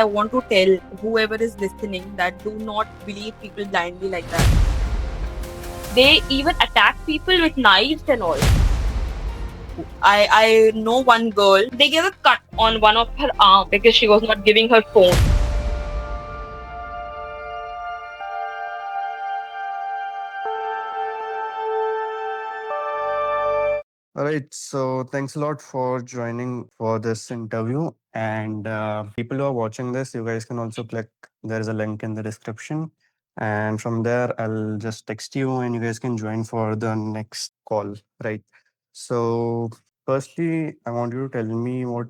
I want to tell whoever is listening that do not believe people blindly like that. They even attack people with knives and all. I know one girl, they gave a cut on one of her arm because she was not giving her phone. All right, so thanks a lot for joining for this interview. And people who are watching this, you guys can also click, there is a link in the description. And from there, I'll just text you and you guys can join for the next call, right? So, firstly, I want you to tell me what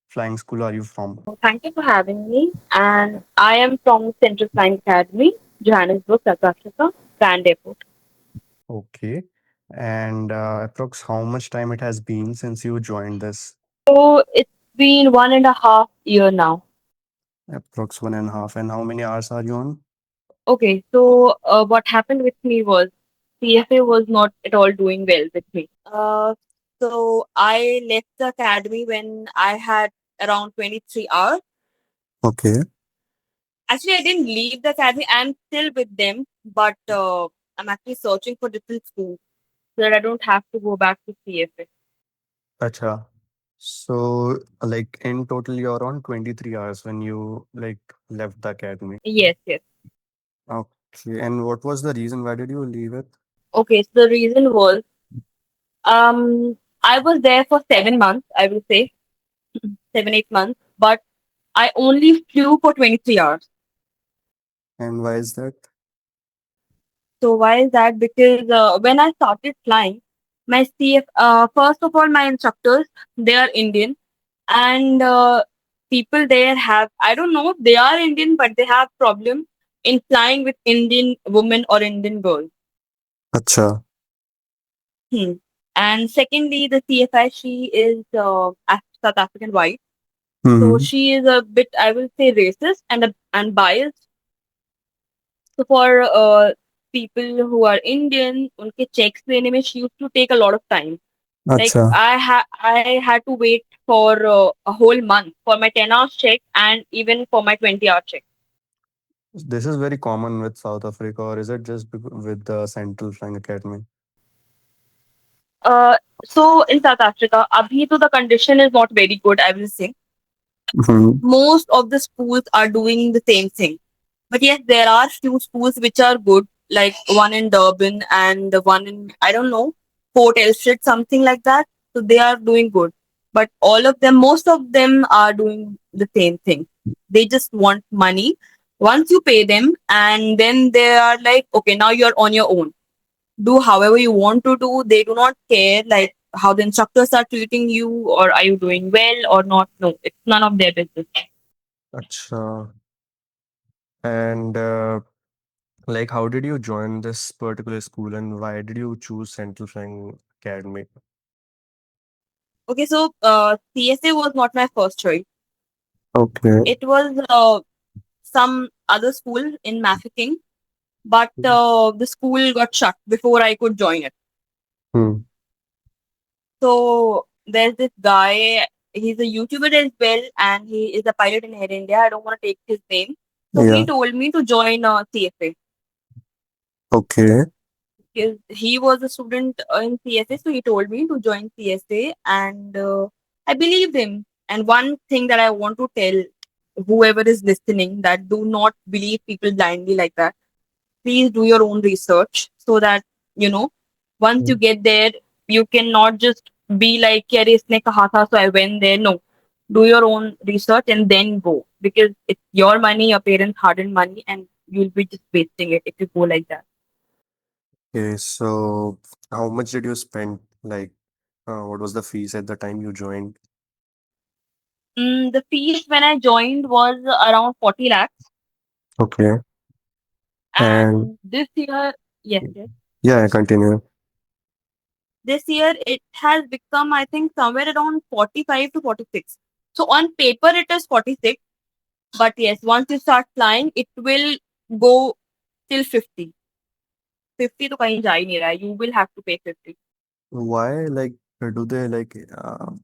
flying school are you from? Thank you for having me. And I am from Central Flying Academy, Johannesburg, South Africa, Grand Airport. Okay. And approx how much time it has been since you joined this? So it's been 1.5 year now. Approx 1.5. And how many hours are you on? Okay, so what happened with me was CFA was not at all doing well with me. So I left the academy when I had around 23 hours. Okay. Actually, I didn't leave the academy. I'm still with them, but I'm actually searching for different schools so that I don't have to go back to CFA. Acha. So, like in total, you're on 23 hours when you like left the academy. Yes, yes. Okay. And what was the reason? Why did you leave it? Okay, so the reason was I was there for 7 months, I will say 7, 8 months, but I only flew for 23 hours. And why is that? So why is that? Because when I started flying, my first of all, my instructors, they are Indian, and people there have, I don't know, they are Indian, but they have problem in flying with Indian women or Indian girls. Acha. Hmm. And secondly, the CFI, she is South African white, so Mm-hmm. she is a bit, I will say, racist and biased. So for people who are Indian, उनके checks लेने में she used to take a lot of time. Like Acha. I had to wait for a whole month for my 10 hours check and even for my 20-hour check. This is very common with South Africa, or is it just with the Central Flying Academy? So in South Africa, abhi to the condition is not very good, I will say. Mm-hmm. Most of the schools are doing the same thing. But yes, there are few schools which are good, like one in Durban and the one in, I don't know, Port Elfrid, something like that. So they are doing good. But all of them, most of them are doing the same thing. They just want money. Once you pay them, and then they are like, okay, now you're on your own. Do however you want to do. They do not care like how the instructors are treating you or are you doing well or not. No, it's none of their business. Acha. And like, how did you join this particular school, and why did you choose Central Flying Academy? Okay, so CSA was not my first choice. Okay. It was some other school in Mafeking, but the school got shut before I could join it. Hmm. So there's this guy, he's a YouTuber as well, and he is a pilot in Air India. I don't want to take his name. So he Yeah. told me to join CFA Okay. because he was a student in CSA. So he told me to join CSA, and I believed him. And one thing that I want to tell whoever is listening that do not believe people blindly like that. Please do your own research so that you know once you Hmm. get there you cannot just be like कि अरे इसने कहा था so I went there. No, do your own research and then go because it's your money, your parents hard-earned money, and you'll be just wasting it if you go like that. Okay, so how much did you spend? Like, what was the fees at the time you joined? The fees when I joined was around 40 lakhs, Okay. And and this year, yes, yes, yeah, I continue. this year it has become I think somewhere around 45 to 46. So on paper it is 46. But yes, once you start flying, it will go till 50. 50 तो कहीं जा ही नहीं रहा है. You will have to pay 50. Why, like, do they like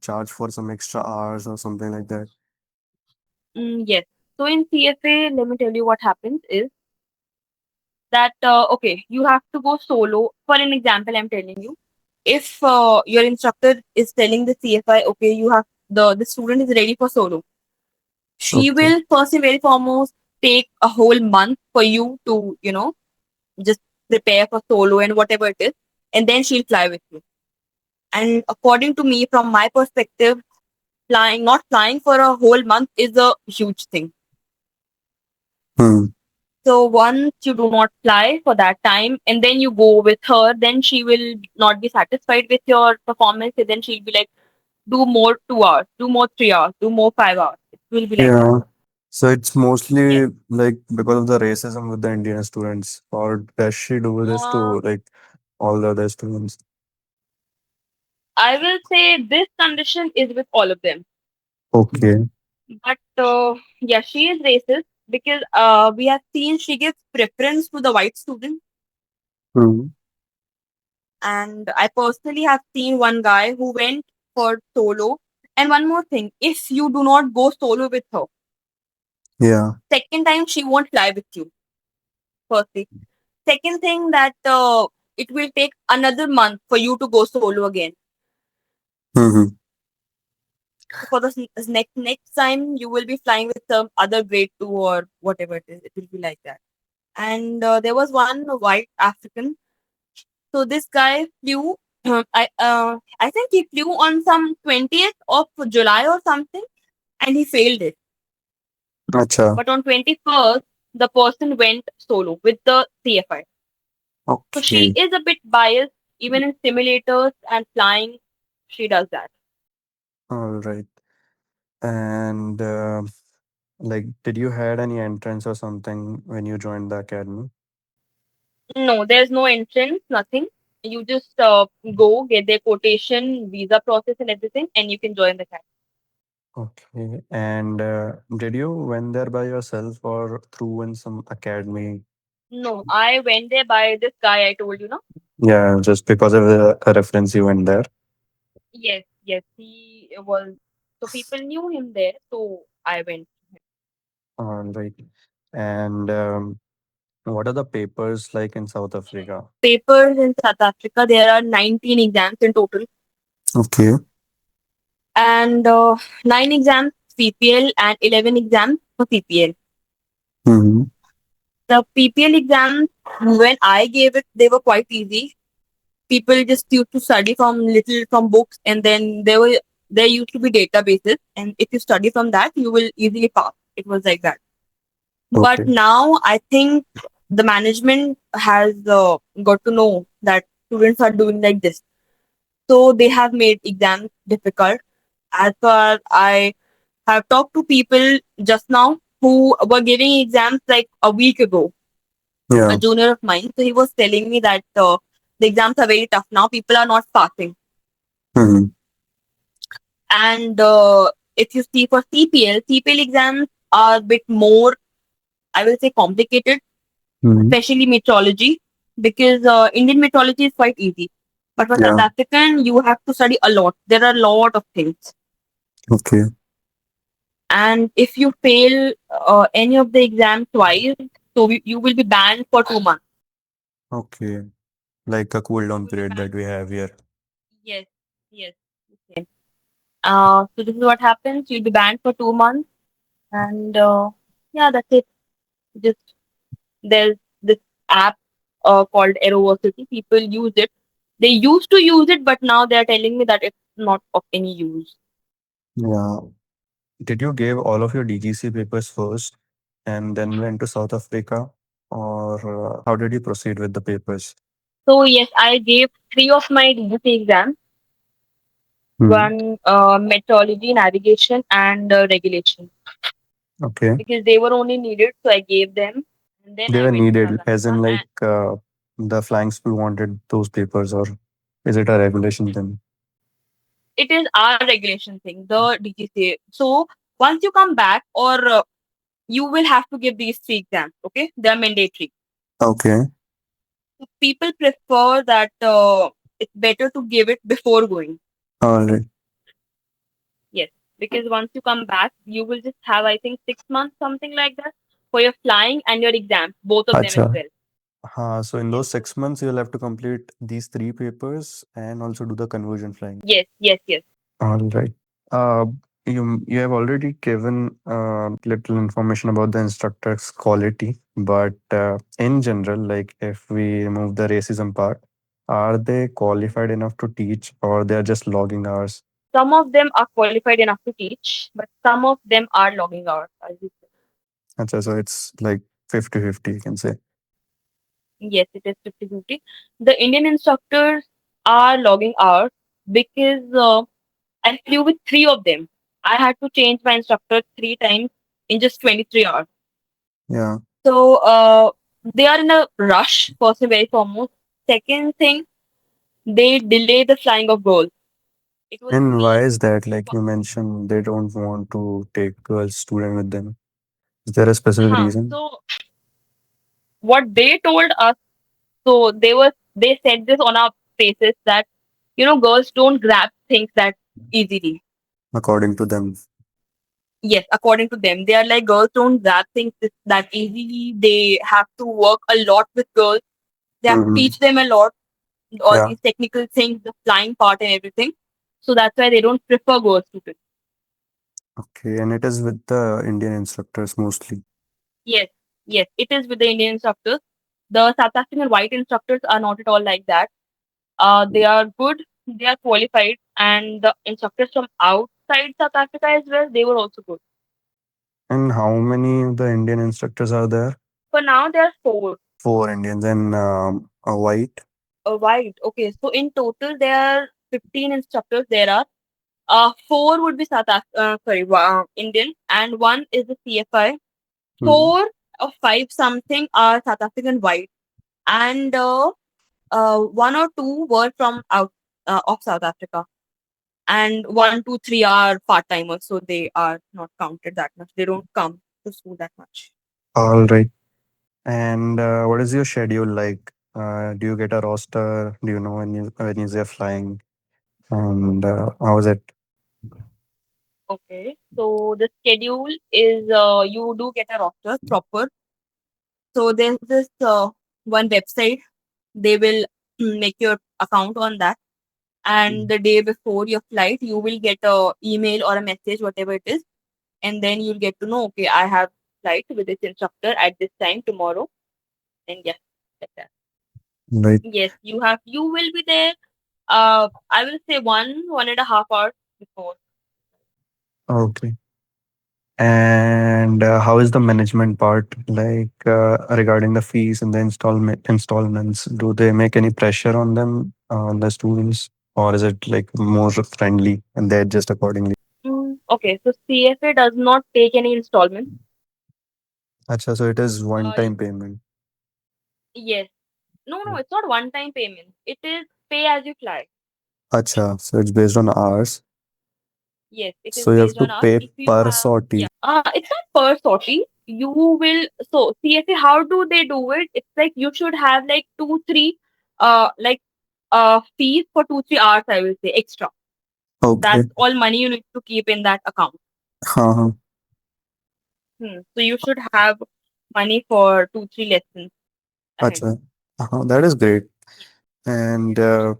charge for some extra hours or something like that? Yes. So in CFA, let me tell you what happens is that okay, you have to go solo. For an example, I'm telling you, if your instructor is telling the CFI, okay, you have the student is ready for solo, she Okay. will first and very foremost take a whole month for you to just prepare for solo and whatever it is, and then she'll fly with you. And according to me, from my perspective, flying not flying for a whole month is a huge thing. Hmm. So once you do not fly for that time and then you go with her, then she will not be satisfied with your performance. And then she'll be like, do more 2 hours, do more 3 hours, do more 5 hours. It will be like that. Yeah. So it's Yes. mostly like because of the racism with the Indian students, or does she do this Uh, to like all the other students? I will say this condition is with all of them. Okay. But yeah, she is racist because we have seen she gives preference to the white student. Hmm. And I personally have seen one guy who went for solo. And one more thing, if you do not go solo with her, Yeah. second time she won't fly with you. Firstly, second thing that it will take another month for you to go solo again. Hmm. So for the next time, you will be flying with some other grade two or whatever it is. It will be like that. And there was one white African. So this guy flew. I think he flew on some 20th of July or something, and he failed it. Acha. But on 21st, the person went solo with the CFI. So she Okay. is a bit biased, even in simulators and flying. She does that. All right. And like, did you had any entrance or something when you joined the academy? No, there's no entrance, nothing. You just go get their quotation, visa process, and everything, and you can join the camp. Okay. And did you went there by yourself or through in some academy? No, I went there by this guy I told you, no? Yeah, just because of a reference you went there. Yes, yes, he was. So people knew him there, so I went. All right. And what are the papers like in South Africa? Papers in South Africa, there are 19 exams in total, Okay. and 9 exams CPL and 11 exams for CPL. Mm-hmm. The PPL exams, when I gave it, they were quite easy. People just used to study from little from books, and then there used to be databases, and if you study from that, you will easily pass. It was like that. But Okay. now I think the management has got to know that students are doing like this, so they have made exams difficult. As far I have talked to people just now who were giving exams like a week ago, a Yeah. junior of mine. So he was telling me that the exams are very tough now. People are not passing. Mm-hmm. And if you see for CPL exams are a bit more, I will say, complicated, Mm-hmm. especially meteorology, because Indian meteorology is quite easy. But for South Yeah. African, you have to study a lot. There are a lot of things. Okay. And if you fail any of the exams twice, so you will be banned for 2 months. Okay. Like a cool You down will be period banned. that we have here. Yes, yes. Okay. So this is what happens. You'll be banned for 2 months, and yeah, that's it. Just there's this app called Aeroversity. People use it. They used to use it, but now they are telling me that it's not of any use. Yeah. Did you give all of your DGC papers first and then went to South Africa? Or how did you proceed with the papers? So yes, I gave three of my DGC exams. Hmm. One meteorology, navigation, and regulation, Okay. because they were only needed. So I gave them, and then They I were went to South needed, as in Africa. like And the flying school wanted those papers, or is it a regulation thing? it is our regulation thing, the DGCA. So once you come back, or you will have to give these three exams. Okay, they are mandatory. Okay. So people prefer that it's better to give it before going. All right. Yes. because once you come back, you will just have, I think, 6 months, something like that, for your flying and your exams, both of them as Acha. well. So in Yes, those 6 months, you'll have to complete these three papers and also do the conversion flying. yes, yes, yes. All right. Uh, you have already given little information about the instructor's quality, but in general, like if we remove the racism part, are they qualified enough to teach, or they are just logging hours? Some of them are qualified enough to teach, but some of them are logging hours, as you said. Acha, so it's like 50-50, you can say. Yes, it is 50-50. The Indian instructors are logging hours because I flew with three of them. I had to change my instructor three times in just 23 hours. Yeah. So they are in a rush, first and very foremost. Second thing, they delay the flying of girls. It was And why me. is that? Like you mentioned, they don't want to take girls student with them. Is there a specific Huh. reason? So what they told us, so they said this on our faces that girls don't grab things that easily. According to them. Yes, according to them, they are like girls don't grab things that easily. They have to work a lot with girls. They have to Hmm. teach them a lot, all Yeah. these technical things, the flying part and everything. So that's why they don't prefer girls students. Okay, and it is with the Indian instructors mostly. Yes, yes, it is with the Indian instructors. The South African white instructors are not at all like that. They are good, they are qualified, and the instructors from outside South Africa as well, they were also good. And how many of the Indian instructors are there? For now, there are four. Four Indians and a white. White. Okay, so in total, there are 15 instructors. There are four would be Indian, and one is the CFI. Hmm. Four or five something are South African white, and one or two were from out of South Africa, and 1, 2, 3 are part timers, so they are not counted that much. They don't come to school that much. All right. And what is your schedule like? Do you get a roster? Do you know when is you flying? And how is it? Okay, so the schedule is you do get a roster proper. So there's this one website. They will make your account on that, and the day before your flight, you will get a email or a message, whatever it is, and then you'll get to know, okay, I have flight with this instructor at this time tomorrow, and yeah, like that. Right. Yes, you will be there. I will say 1.5 hours before. Okay. And how is the management part like regarding the fees and the installments? Do they make any pressure on them on the students, or is it like more friendly and they adjust accordingly? Okay, so CFA does not take any installment. Acha, so it is Uh, one-time payment. yes, no, it's not one time payment. It is pay as you fly. Acha, so it's based on hours. Yes, it is So you have based to on us. pay If you per have, sortie. yeah, it's not per sortie. You will, so CFA. How do they do it? It's like you should have like 2, 3, like fees for 2, 3 hours. I will say extra. Okay. That's all money you need to keep in that account. Uh-huh. So you should have money for 2, 3 lessons ahead. Acha. That is great. Yes, And yes.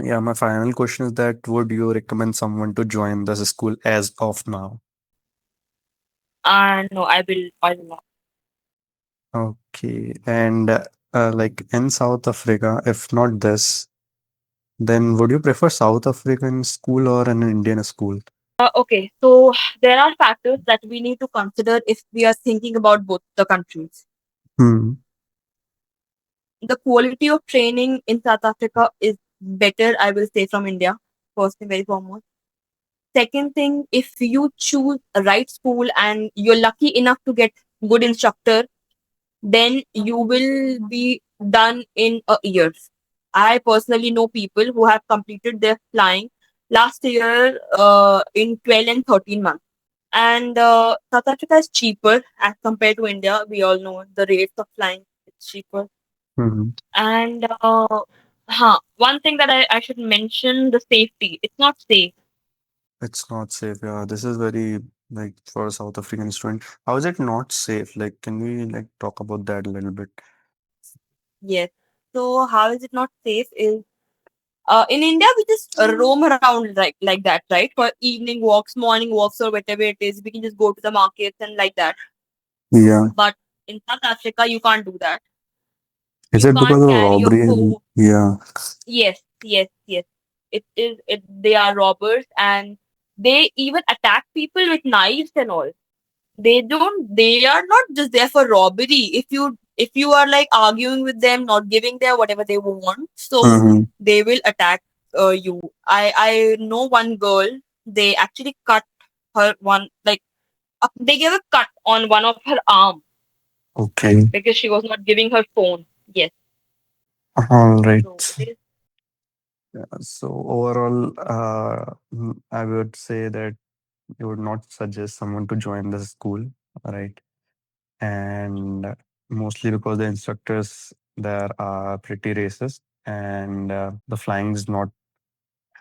yeah, my final question is that would you recommend someone to join this school as of now? No, I will not. Okay. And like in South Africa, if not this, then would you prefer South African school or an Indian school? Okay, so there are factors that we need to consider if we are thinking about both the countries. Hmm. The quality of training in South Africa is better, I will say, from India, first and very foremost. Second thing, if you choose a right school and you're lucky enough to get good instructor, then you will be done in a year. I personally know people who have completed their flying last year in 12 and 13 months. And South Africa is cheaper as compared to India. We all know the rates of flying is cheaper. Hmm. And one thing that I should mention, the safety. It's not safe. It's not safe. Yeah, this is very like for a South African student. How is it not safe? Like, can we like talk about that a little bit? Yes. So how is it not safe is in India we just roam around like that, right? For evening walks, morning walks, or whatever it is, we can just go to the markets and like that. Yeah. But in South Africa, you can't do that. Is You it because can't of carry your robbery? phone. Yeah. Yes, yes, yes. It is. It. They are robbers, and they even attack people with knives and all. They don't. They are not just there for robbery. If you are like arguing with them, not giving them whatever they want, so Mm-hmm. they will attack you. I know one girl. They actually cut her one like they gave a cut on one of her arm Okay. because she was not giving her phone. Yes. All right. So it is. So overall, I would say that you would not suggest someone to join the school, right? And mostly because the instructors there are pretty racist, and the flying is not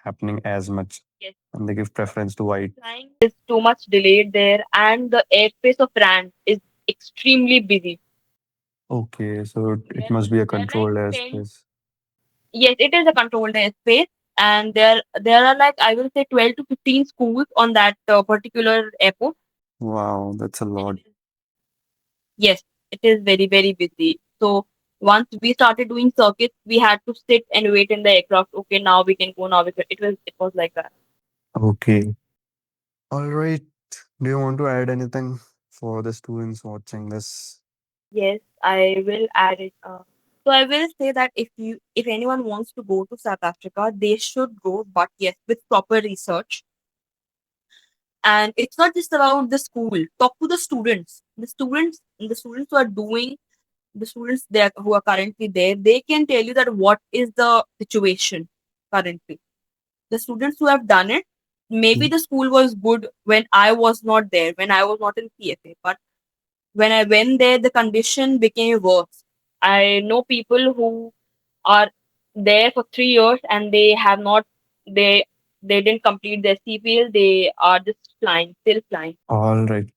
happening as much, Yes. and they give preference to white. Flying is too much delayed there, and the airspace of RAN is extremely busy. Okay, so it There, must be a there are like controlled 10. airspace. Yes, it is a controlled airspace, and there are like I will say 12 to 15 schools on that particular airport, Wow, that's a and lot. it is yes, it is very very busy. So once we started doing circuits, we had to sit and wait in the aircraft. Okay, now we can go. Now we can. It was like that. Okay. All right. Do you want to add anything for the students watching this? Yes, I will add it. So I will say that if anyone wants to go to South Africa, they should go, but yes, with proper research. And it's not just about the school. Talk to the students. The students who are doing the students there who are currently there. They can tell you that what is the situation currently. The students who have done it, maybe the school was good when I was not there, when I was not in CFA, but when I went there, the condition became worse. I know people who are there for 3 years and they have not they they didn't complete their CPL. They are just flying, still flying. All right.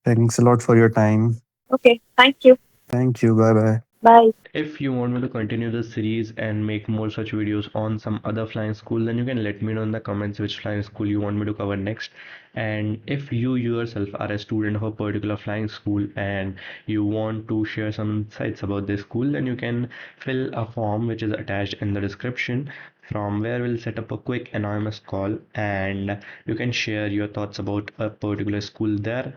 Thanks a lot for your time. Okay, thank you. Thank you. Bye bye. Bye. If you want me to continue this series and make more such videos on some other flying school, then you can let me know in the comments which flying school you want me to cover next. And if you yourself are a student of a particular flying school and you want to share some insights about this school, then you can fill a form which is attached in the description, from where we'll set up a quick anonymous call and you can share your thoughts about a particular school there.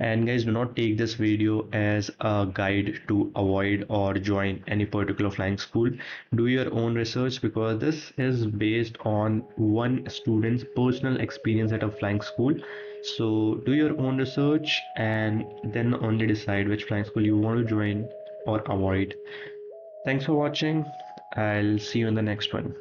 And guys, do not take this video as a guide to avoid or join any particular flying school. Do your own research because this is based on one student's personal experience at a flying school. So do your own research and then only decide which flying school you want to join or avoid. Thanks for watching. I'll see you in the next one.